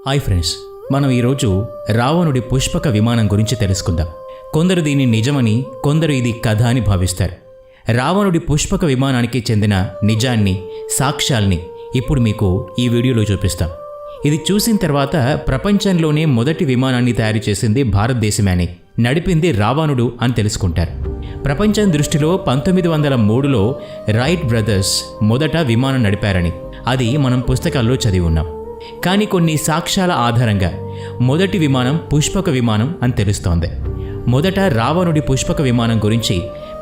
Hi friends, మనం ఈరోజు రావణుడి పుష్పక విమానం గురించి తెలుసుకుందాం. కొందరు దీన్ని నిజమని, కొందరు ఇది కథ అని భావిస్తారు. రావణుడి పుష్పక విమానానికి చెందిన నిజాన్ని, సాక్ష్యాల్ని ఇప్పుడు మీకు ఈ వీడియోలో చూపిస్తాం. ఇది చూసిన తర్వాత ప్రపంచంలోనే మొదటి విమానాన్ని తయారు చేసింది భారతదేశమే అని, నడిపింది రావణుడు అని తెలుసుకుంటారు. ప్రపంచం దృష్టిలో 1903లో రైట్ బ్రదర్స్ మొదట విమానం నడిపారని అది మనం పుస్తకాల్లో చదివి ఉన్నాం. కానీ కొన్ని సాక్ష్యాల ఆధారంగా మొదటి విమానం పుష్పక విమానం అని తెలుస్తోంది. మొదట రావణుడి పుష్పక విమానం గురించి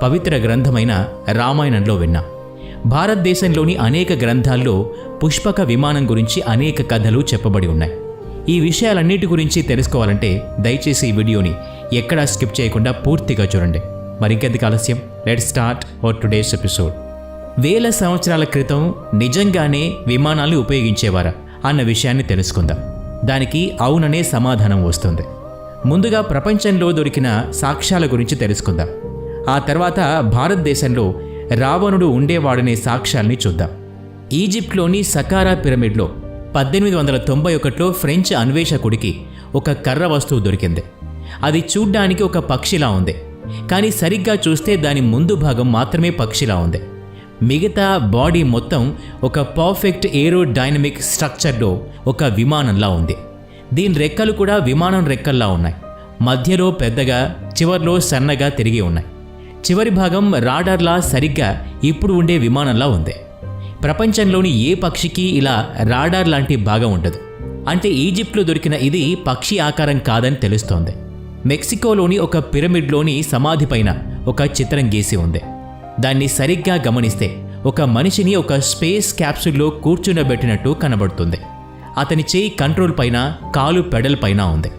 పవిత్ర గ్రంథమైన రామాయణంలో విన్నాం. భారతదేశంలోని అనేక గ్రంథాల్లో పుష్పక విమానం గురించి అనేక కథలు చెప్పబడి ఉన్నాయి. ఈ విషయాలన్నిటి గురించి తెలుసుకోవాలంటే దయచేసి ఈ వీడియోని ఎక్కడా స్కిప్ చేయకుండా పూర్తిగా చూడండి. మరింకెందుకు ఆలస్యం, let's start our today's episode. వేల సంవత్సరాల క్రితం నిజంగానే విమానాలు ఉపయోగించేవారా అన్న విషయాన్ని తెలుసుకుందాం. దానికి అవుననే సమాధానం వస్తుంది. ముందుగా ప్రపంచంలో దొరికిన సాక్ష్యాల గురించి తెలుసుకుందాం. ఆ తర్వాత భారతదేశంలో రావణుడు ఉండేవాడనే సాక్ష్యాల్ని చూద్దాం. ఈజిప్ట్లోని సకారా పిరమిడ్లో 1891లో ఫ్రెంచ్ అన్వేషకుడికి ఒక కర్ర వస్తువు దొరికింది. అది చూడ్డానికి ఒక పక్షిలా ఉంది, కానీ సరిగ్గా చూస్తే దాని ముందు భాగం మాత్రమే పక్షిలా ఉంది. మిగతా బాడీ మొత్తం ఒక పర్ఫెక్ట్ ఏరోడైనమిక్ స్ట్రక్చర్లో ఒక విమానంలా ఉంది. దీని రెక్కలు కూడా విమానం రెక్కల్లా ఉన్నాయి. మధ్యలో పెద్దగా, చివర్లో సన్నగా తిరిగి ఉన్నాయి. చివరి భాగం రాడార్లా సరిగ్గా ఇప్పుడు ఉండే విమానంలా ఉంది. ప్రపంచంలోని ఏ పక్షికి ఇలా రాడార్ లాంటి భాగం ఉండదు. అంటే ఈజిప్ట్లో దొరికిన ఇది పక్షి ఆకారం కాదని తెలుస్తోంది. మెక్సికోలోని ఒక పిరమిడ్లోని సమాధి పైన ఒక చిత్రం గీసి ఉంది. దాన్ని సరిగ్గా గమనిస్తే ఒక మనిషిని ఒక స్పేస్ క్యాప్సూల్లో కూర్చుండబెట్టినట్టు కనబడుతుంది. అతని చేయి కంట్రోల్ పైన, కాలు పెడల్ పైన ఉంది.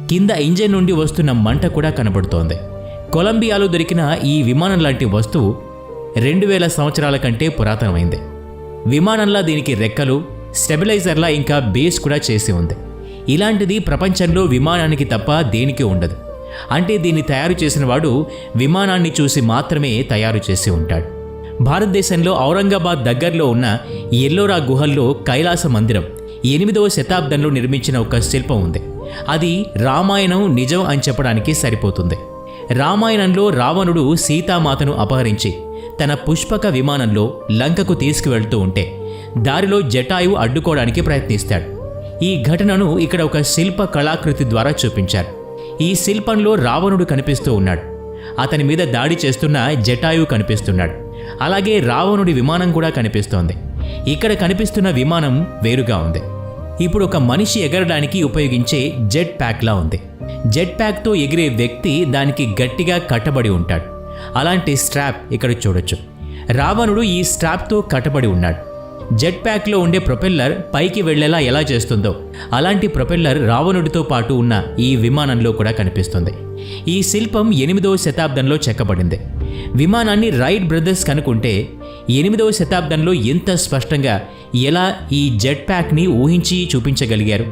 కింద ఇంజన్ నుండి వస్తున్న మంట కూడా కనబడుతోంది. కొలంబియాలో దొరికిన ఈ విమానం లాంటి వస్తువు 2000 సంవత్సరాల కంటే పురాతనమైంది. విమానంలా దీనికి రెక్కలు, స్టెబిలైజర్లా ఇంకా బేస్ కూడా చేసి ఉంది. ఇలాంటిది ప్రపంచంలో విమానానికి తప్ప దేనికి ఉండదు. అంటే దీన్ని తయారు చేసిన వాడు విమానాన్ని చూసి మాత్రమే తయారు చేసి ఉంటాడు. భారతదేశంలో ఔరంగాబాద్ దగ్గరలో ఉన్న ఎల్లోరా గుహల్లో కైలాస మందిరం 8వ శతాబ్దంలో నిర్మించిన ఒక శిల్పం ఉంది. అది రామాయణం నిజం అని చెప్పడానికి సరిపోతుంది. రామాయణంలో రావణుడు సీతామాతను అపహరించి తన పుష్పక విమానంలో లంకకు తీసుకువెళ్తూ ఉంటే దారిలో జటాయువు అడ్డుకోవడానికి ప్రయత్నిస్తాడు. ఈ ఘటనను ఇక్కడ ఒక శిల్ప కళాకృతి ద్వారా చూపించారు. ఈ శిల్పంలో రావణుడు కనిపిస్తూ ఉన్నాడు. అతని మీద దాడి చేస్తున్న జటాయువు కనిపిస్తున్నాడు. అలాగే రావణుడి విమానం కూడా కనిపిస్తోంది. ఇక్కడ కనిపిస్తున్న విమానం వేరుగా ఉంది. ఇప్పుడు ఒక మనిషి ఎగరడానికి ఉపయోగించే జెట్ ప్యాక్లా ఉంది. జెట్ ప్యాక్తో ఎగిరే వ్యక్తి దానికి గట్టిగా కట్టబడి ఉంటాడు. అలాంటి స్ట్రాప్ ఇక్కడ చూడొచ్చు. రావణుడు ఈ స్ట్రాప్తో కట్టబడి ఉన్నాడు. జెట్ ప్యాక్లో ఉండే ప్రొపెల్లర్ పైకి వెళ్లేలా ఎలా చేస్తుందో అలాంటి ప్రొపెల్లర్ రావణుడితో పాటు ఉన్న ఈ విమానంలో కూడా కనిపిస్తుంది. ఈ శిల్పం 8వ శతాబ్దంలో చెక్కబడింది. విమానాన్ని రైట్ బ్రదర్స్ కనుకుంటే 8వ శతాబ్దంలో ఎంత స్పష్టంగా ఎలా ఈ జెట్ ప్యాక్ని ఊహించి చూపించగలిగారు?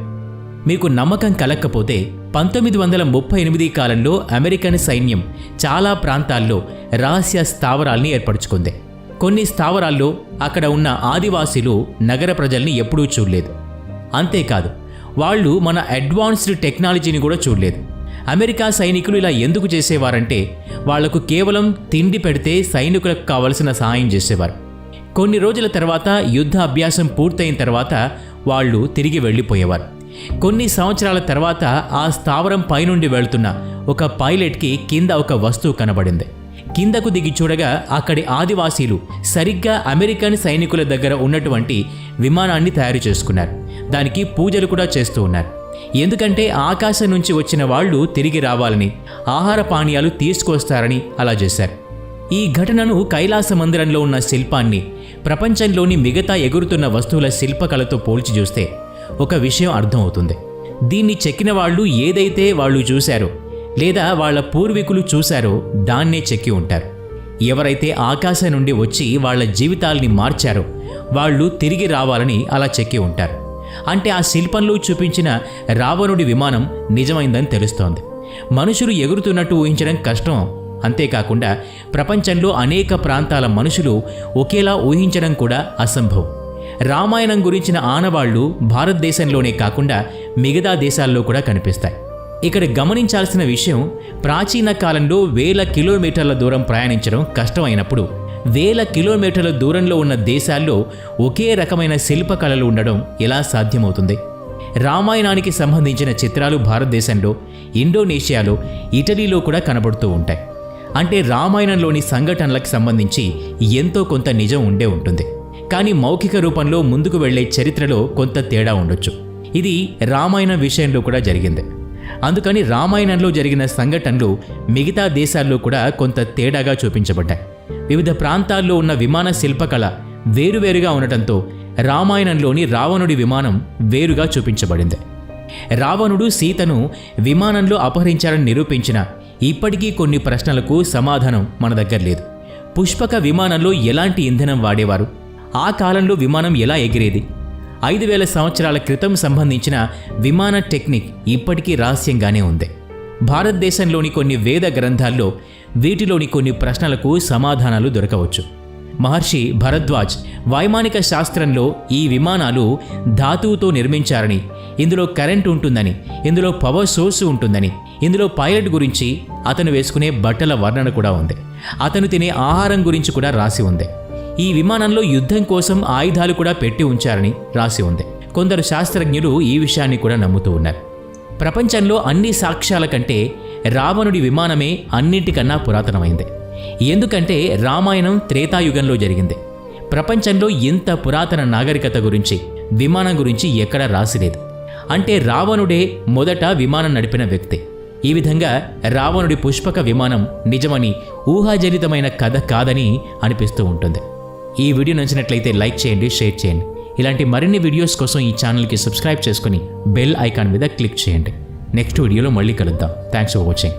మీకు నమ్మకం కలక్కపోతే 1938 కాలంలో అమెరికన్ సైన్యం చాలా ప్రాంతాల్లో రహస్య స్థావరాల్ని ఏర్పరచుకుంది. కొన్ని స్థావరాల్లో అక్కడ ఉన్న ఆదివాసీలు నగర ప్రజల్ని ఎప్పుడూ చూడలేదు. అంతేకాదు, వాళ్ళు మన అడ్వాన్స్డ్ టెక్నాలజీని కూడా చూడలేదు. అమెరికా సైనికులు ఇలా ఎందుకు చేసేవారంటే వాళ్లకు కేవలం తిండి పెడితే సైనికులకు కావలసిన సహాయం చేసేవారు. కొన్ని రోజుల తర్వాత యుద్ధ అభ్యాసం పూర్తయిన తర్వాత వాళ్ళు తిరిగి వెళ్ళిపోయేవారు. కొన్ని సంవత్సరాల తర్వాత ఆ స్థావరం పైనుండి వెళ్తున్న ఒక పైలట్కి కింద ఒక వస్తువు కనబడింది. కిందకు దిగి చూడగా అక్కడి ఆదివాసీలు సరిగ్గా అమెరికన్ సైనికుల దగ్గర ఉన్నటువంటి విమానాన్ని తయారు చేసుకున్నారు. దానికి పూజలు కూడా చేస్తూ ఉన్నారు. ఎందుకంటే ఆకాశం నుంచి వచ్చిన వాళ్ళు తిరిగి రావాలని, ఆహార పానీయాలు తీసుకొస్తారని అలా చేశారు. ఈ ఘటనను కైలాస మందిరంలో ఉన్న శిల్పాన్ని ప్రపంచంలోని మిగతా ఎగురుతున్న వస్తువుల శిల్పకళతో పోల్చి చూస్తే ఒక విషయం అర్థమవుతుంది. దీన్ని చెక్కిన వాళ్ళు ఏదైతే వాళ్ళు చూశారో లేదా వాళ్ళ పూర్వీకులు చూశారో దాన్నే చెక్కి ఉంటారు. ఎవరైతే ఆకాశం నుండి వచ్చి వాళ్ళ జీవితాల్ని మార్చారో వాళ్ళు తిరిగి రావాలని అలా చెక్కి ఉంటారు. అంటే ఆ శిల్పంలో చూపించిన రావణుడి విమానం నిజమైందని తెలుస్తోంది. మనుషులు ఎగురుతున్నట్టు ఊహించడం కష్టం. అంతేకాకుండా ప్రపంచంలో అనేక ప్రాంతాల మనుషులు ఒకేలా ఊహించడం కూడా అసంభవం. రామాయణం గురించిన ఆనవాళ్లు భారతదేశంలోనే కాకుండా మిగతా దేశాల్లో కూడా కనిపిస్తాయి. ఇక్కడ గమనించాల్సిన విషయం, ప్రాచీన కాలంలో వేల కిలోమీటర్ల దూరం ప్రయాణించడం కష్టమైనప్పుడు వేల కిలోమీటర్ల దూరంలో ఉన్న దేశాల్లో ఒకే రకమైన శిల్పకళలు ఉండడం ఎలా సాధ్యమవుతుంది? రామాయణానికి సంబంధించిన చిత్రాలు భారతదేశంలో, ఇండోనేషియాలో, ఇటలీలో కూడా కనబడుతూ ఉంటాయి. అంటే రామాయణంలోని సంఘటనలకు సంబంధించి ఎంతో కొంత నిజం ఉండే ఉంటుంది. కానీ మౌఖిక రూపంలో ముందుకు వెళ్లే చరిత్రలో కొంత తేడా ఉండొచ్చు. ఇది రామాయణం విషయంలో కూడా జరిగింది. అందుకని రామాయణంలో జరిగిన సంఘటనలు మిగతా దేశాల్లో కూడా కొంత తేడాగా చూపించబడ్డాయి. వివిధ ప్రాంతాల్లో ఉన్న విమాన శిల్పకళ వేరువేరుగా ఉండటంతో రామాయణంలోని రావణుడి విమానం వేరుగా చూపించబడింది. రావణుడు సీతను విమానంలో అపహరించాడని నిరూపించిన ఇప్పటికీ కొన్ని ప్రశ్నలకు సమాధానం మన దగ్గర లేదు. పుష్పక విమానంలో ఎలాంటి ఇంధనం వాడేవారు? ఆ కాలంలో విమానం ఎలా ఎగిరేది? 5000 సంవత్సరాల క్రితం సంబంధించిన విమాన టెక్నిక్ ఇప్పటికీ రహస్యంగానే ఉంది. భారతదేశంలోని కొన్ని వేద గ్రంథాల్లో వీటిలోని కొన్ని ప్రశ్నలకు సమాధానాలు దొరకవచ్చు. మహర్షి భరద్వాజ్ వైమానిక శాస్త్రంలో ఈ విమానాలు ధాతువుతో నిర్మించారని, ఇందులో కరెంట్ ఉంటుందని, ఇందులో పవర్ సోర్స్ ఉంటుందని, ఇందులో పైలట్ గురించి, అతను వేసుకునే బట్టల వర్ణన కూడా ఉంది. అతను తినే ఆహారం గురించి కూడా రాసి ఉంది. ఈ విమానంలో యుద్ధం కోసం ఆయుధాలు కూడా పెట్టి ఉంచారని రాసి ఉంది. కొందరు శాస్త్రజ్ఞులు ఈ విషయాన్ని కూడా నమ్ముతూ ఉన్నారు. ప్రపంచంలో అన్ని సాక్ష్యాల కంటే రావణుడి విమానమే అన్నింటికన్నా పురాతనమైంది. ఎందుకంటే రామాయణం త్రేతాయుగంలో జరిగింది. ప్రపంచంలో ఇంత పురాతన నాగరికత గురించి, విమానం గురించి ఎక్కడా రాసిలేదు. అంటే రావణుడే మొదట విమానం నడిపిన వ్యక్తి. ఈ విధంగా రావణుడి పుష్పక విమానం నిజమని, ఊహాజనితమైన కథ కాదని అనిపిస్తూ ఉంటుంది. ఈ వీడియో నచ్చినట్లయితే లైక్ చేయండి, షేర్ చేయండి. ఇలాంటి మరిన్ని వీడియోస్ కోసం ఈ ఛానల్కి సబ్స్క్రైబ్ చేసుకుని బెల్ ఐకాన్ మీద క్లిక్ చేయండి. నెక్స్ట్ వీడియోలో మళ్ళీ కలుద్దాం. Thanks for watching.